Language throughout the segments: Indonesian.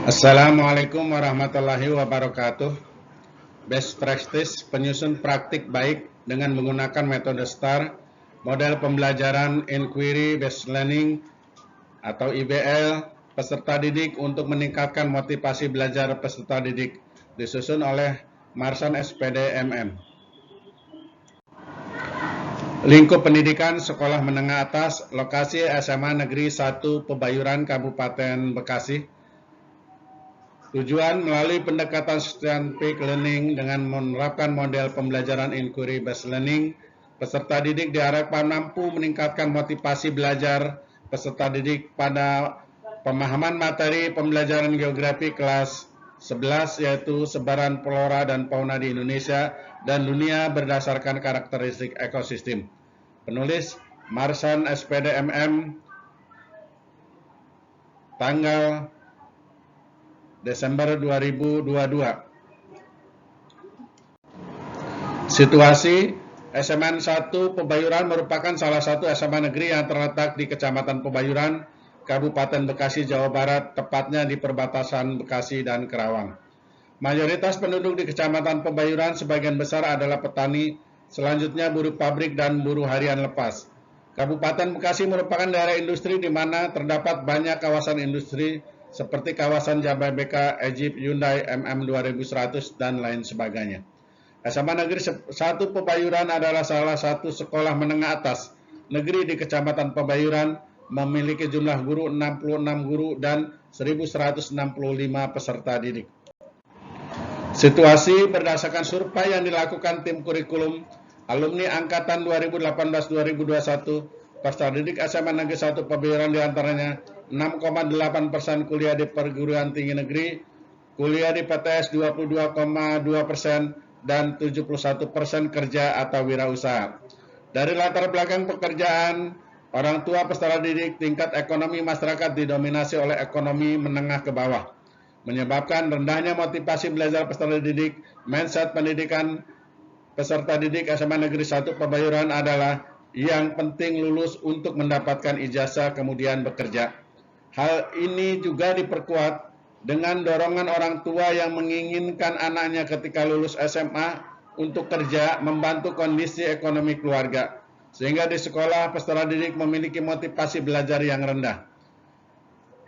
Assalamualaikum warahmatullahi wabarakatuh. Best practice penyusun praktik baik dengan menggunakan metode STAR, model pembelajaran Inquiry Based Learning atau IBL, peserta didik untuk meningkatkan motivasi belajar peserta didik, disusun oleh Marsan SPD MM. Lingkup pendidikan sekolah menengah atas, lokasi SMA Negeri 1 Pebayuran, Kabupaten Bekasi. Tujuan melalui pendekatan scientific learning dengan menerapkan model pembelajaran inquiry based learning, peserta didik diharapkan mampu meningkatkan motivasi belajar peserta didik pada pemahaman materi pembelajaran geografi kelas 11 yaitu sebaran flora dan fauna di Indonesia dan dunia berdasarkan karakteristik ekosistem. Penulis Marsan SPD MM, tanggal Desember 2022. Situasi SMN 1 Pebayuran merupakan salah satu SMA negeri yang terletak di Kecamatan Pebayuran, Kabupaten Bekasi, Jawa Barat, tepatnya di perbatasan Bekasi dan Kerawang. Mayoritas penduduk di Kecamatan Pebayuran sebagian besar adalah petani, selanjutnya buruh pabrik dan buruh harian lepas. Kabupaten Bekasi merupakan daerah industri di mana terdapat banyak kawasan industri seperti kawasan Jababeka, Egypt, Hyundai, MM 2100, dan lain sebagainya. SMA Negeri 1 Pebayuran adalah salah satu sekolah menengah atas negeri di Kecamatan Pebayuran, memiliki jumlah guru 66 guru dan 1.165 peserta didik. Situasi berdasarkan survei yang dilakukan tim kurikulum alumni angkatan 2018-2021, peserta didik SMA Negeri 1 Pebayuran diantaranya 6,8% kuliah di perguruan tinggi negeri, kuliah di PTS 22,2%, dan 71% kerja atau wirausaha. Dari latar belakang pekerjaan, orang tua peserta didik, tingkat ekonomi masyarakat didominasi oleh ekonomi menengah ke bawah, menyebabkan rendahnya motivasi belajar peserta didik. Mindset pendidikan peserta didik SMA Negeri 1 Pebayuran adalah yang penting lulus untuk mendapatkan ijazah kemudian bekerja. Hal ini juga diperkuat dengan dorongan orang tua yang menginginkan anaknya ketika lulus SMA untuk kerja membantu kondisi ekonomi keluarga, sehingga di sekolah peserta didik memiliki motivasi belajar yang rendah.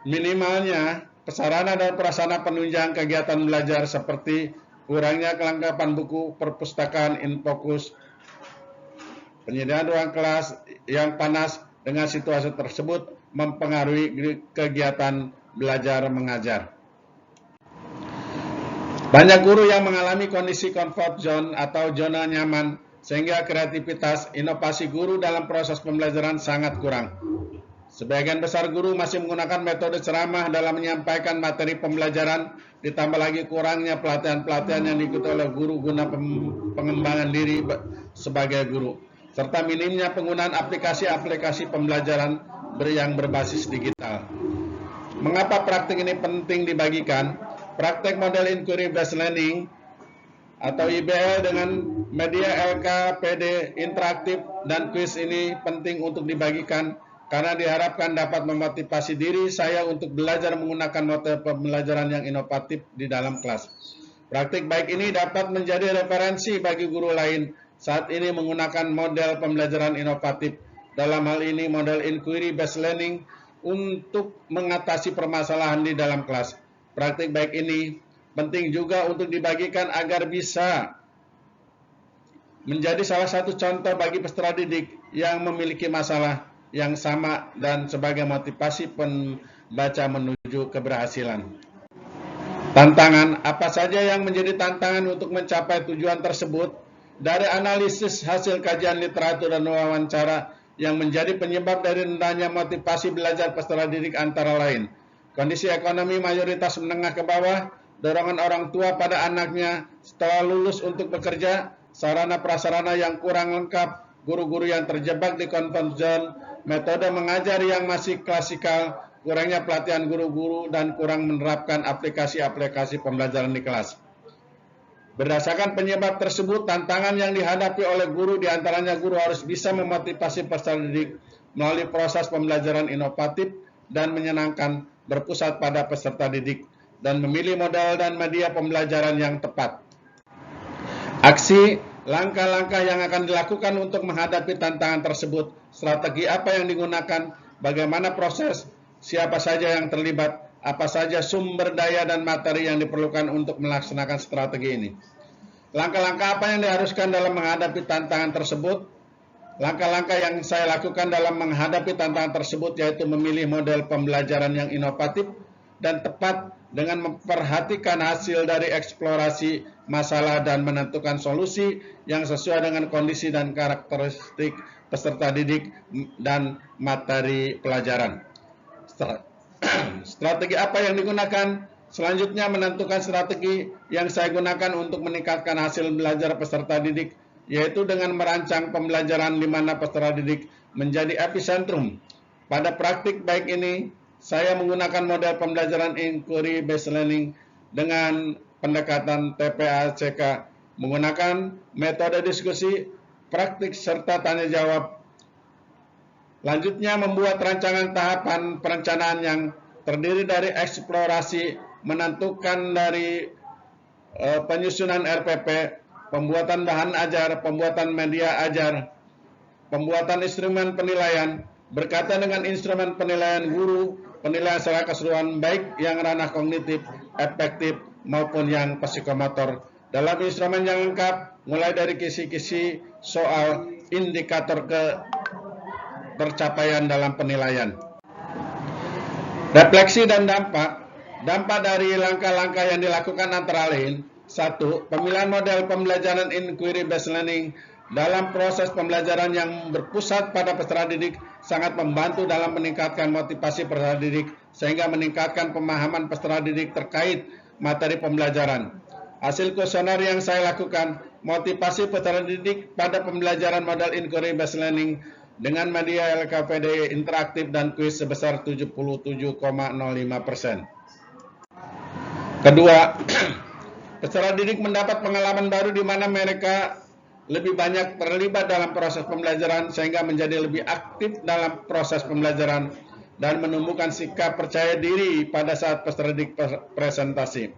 Minimalnya, sarana dan prasarana penunjang kegiatan belajar seperti kurangnya kelengkapan buku perpustakaan infokus, penyediaan ruang kelas yang panas dengan situasi tersebut mempengaruhi kegiatan belajar mengajar. Banyak guru yang mengalami kondisi comfort zone atau zona nyaman, sehingga kreativitas, inovasi guru dalam proses pembelajaran sangat kurang. Sebagian besar guru masih menggunakan metode ceramah dalam menyampaikan materi pembelajaran, ditambah lagi kurangnya pelatihan-pelatihan yang diikuti oleh guru guna pengembangan diri sebagai guru, serta minimnya penggunaan aplikasi-aplikasi pembelajaran yang berbasis digital. Mengapa praktik ini penting dibagikan? Praktek model Inquiry Based Learning atau IBL dengan media LKPD interaktif dan kuis ini penting untuk dibagikan karena diharapkan dapat memotivasi diri saya untuk belajar menggunakan metode pembelajaran yang inovatif di dalam kelas. Praktik baik ini dapat menjadi referensi bagi guru lain saat ini menggunakan model pembelajaran inovatif, dalam hal ini model Inquiry Based Learning, untuk mengatasi permasalahan di dalam kelas. Praktik baik ini penting juga untuk dibagikan agar bisa menjadi salah satu contoh bagi peserta didik yang memiliki masalah yang sama dan sebagai motivasi pembaca menuju keberhasilan. Tantangan, apa saja yang menjadi tantangan untuk mencapai tujuan tersebut? Dari analisis hasil kajian literatur dan wawancara yang menjadi penyebab dari rendahnya motivasi belajar peserta didik antara lain kondisi ekonomi mayoritas menengah ke bawah, dorongan orang tua pada anaknya setelah lulus untuk bekerja, sarana prasarana yang kurang lengkap, guru-guru yang terjebak di comfort zone, metode mengajar yang masih klasikal, kurangnya pelatihan guru-guru, dan kurang menerapkan aplikasi-aplikasi pembelajaran di kelas. Berdasarkan penyebab tersebut, tantangan yang dihadapi oleh guru diantaranya guru harus bisa memotivasi peserta didik melalui proses pembelajaran inovatif dan menyenangkan berpusat pada peserta didik dan memilih modal dan media pembelajaran yang tepat. Aksi, langkah-langkah yang akan dilakukan untuk menghadapi tantangan tersebut, strategi apa yang digunakan, bagaimana proses, siapa saja yang terlibat, apa saja sumber daya dan materi yang diperlukan untuk melaksanakan strategi ini. Langkah-langkah apa yang diharuskan dalam menghadapi tantangan tersebut? Langkah-langkah yang saya lakukan dalam menghadapi tantangan tersebut yaitu memilih model pembelajaran yang inovatif dan tepat dengan memperhatikan hasil dari eksplorasi masalah dan menentukan solusi yang sesuai dengan kondisi dan karakteristik peserta didik dan materi pelajaran. Strategi apa yang digunakan? Selanjutnya menentukan strategi yang saya gunakan untuk meningkatkan hasil belajar peserta didik, yaitu dengan merancang pembelajaran di mana peserta didik menjadi epicentrum. Pada praktik baik ini, saya menggunakan model pembelajaran inquiry based learning dengan pendekatan TPA-CK, menggunakan metode diskusi, praktik, serta tanya jawab. Lanjutnya membuat rancangan tahapan perencanaan yang terdiri dari eksplorasi, menentukan dari penyusunan RPP, pembuatan bahan ajar, pembuatan media ajar, pembuatan instrumen penilaian, berkaitan dengan instrumen penilaian guru, penilaian secara keseluruhan baik yang ranah kognitif, efektif maupun yang psikomotor. Dalam instrumen yang lengkap, mulai dari kisi-kisi soal, indikator tercapaian dalam penilaian. Refleksi dan dampak. Dampak dari langkah-langkah yang dilakukan antara lain: 1. Pemilihan model pembelajaran inquiry based learning dalam proses pembelajaran yang berpusat pada peserta didik sangat membantu dalam meningkatkan motivasi peserta didik sehingga meningkatkan pemahaman peserta didik terkait materi pembelajaran. Hasil kuesioner yang saya lakukan, motivasi peserta didik pada pembelajaran model inquiry based learning dengan media LKPD interaktif dan kuis sebesar 77,05%. Kedua, peserta didik mendapat pengalaman baru di mana mereka lebih banyak terlibat dalam proses pembelajaran sehingga menjadi lebih aktif dalam proses pembelajaran dan menumbuhkan sikap percaya diri pada saat peserta didik presentasi.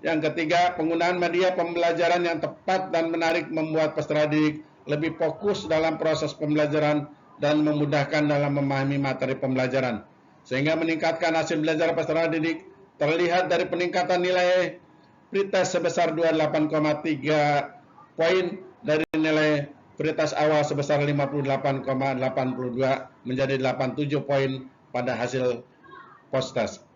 Yang ketiga, penggunaan media pembelajaran yang tepat dan menarik membuat peserta didik lebih fokus dalam proses pembelajaran dan memudahkan dalam memahami materi pembelajaran sehingga meningkatkan hasil belajar peserta didik. Terlihat dari peningkatan nilai pretest sebesar 28,3 poin dari nilai pretest awal sebesar 58,82 menjadi 87 poin pada hasil post-test.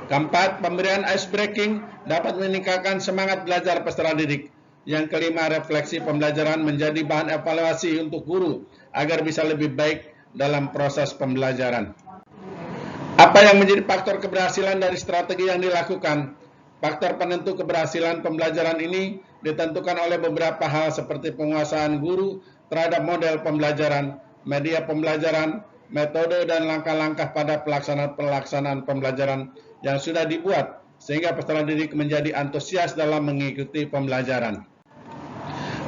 Keempat, pemberian ice breaking dapat meningkatkan semangat belajar peserta didik. Yang kelima, refleksi pembelajaran menjadi bahan evaluasi untuk guru agar bisa lebih baik dalam proses pembelajaran. Apa yang menjadi faktor keberhasilan dari strategi yang dilakukan? Faktor penentu keberhasilan pembelajaran ini ditentukan oleh beberapa hal seperti penguasaan guru terhadap model pembelajaran, media pembelajaran, metode dan langkah-langkah pada pelaksanaan pembelajaran yang sudah dibuat sehingga peserta didik menjadi antusias dalam mengikuti pembelajaran.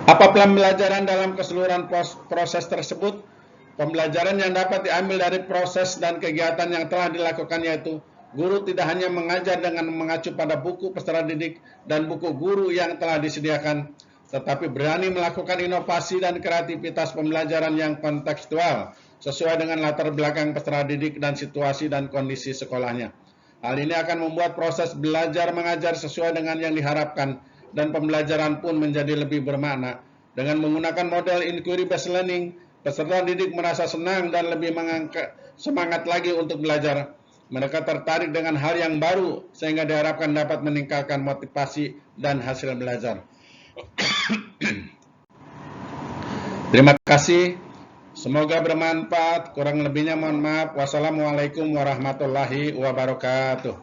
Apa pembelajaran dalam keseluruhan proses tersebut? Pembelajaran yang dapat diambil dari proses dan kegiatan yang telah dilakukan yaitu guru tidak hanya mengajar dengan mengacu pada buku peserta didik dan buku guru yang telah disediakan, tetapi berani melakukan inovasi dan kreativitas pembelajaran yang kontekstual sesuai dengan latar belakang peserta didik dan situasi dan kondisi sekolahnya. Hal ini akan membuat proses belajar mengajar sesuai dengan yang diharapkan dan pembelajaran pun menjadi lebih bermakna. Dengan menggunakan model inquiry based learning, peserta didik merasa senang dan lebih semangat lagi untuk belajar. Mereka tertarik dengan hal yang baru sehingga diharapkan dapat meningkatkan motivasi dan hasil belajar. Terima kasih. Semoga bermanfaat. Kurang lebihnya mohon maaf. Wassalamualaikum warahmatullahi wabarakatuh.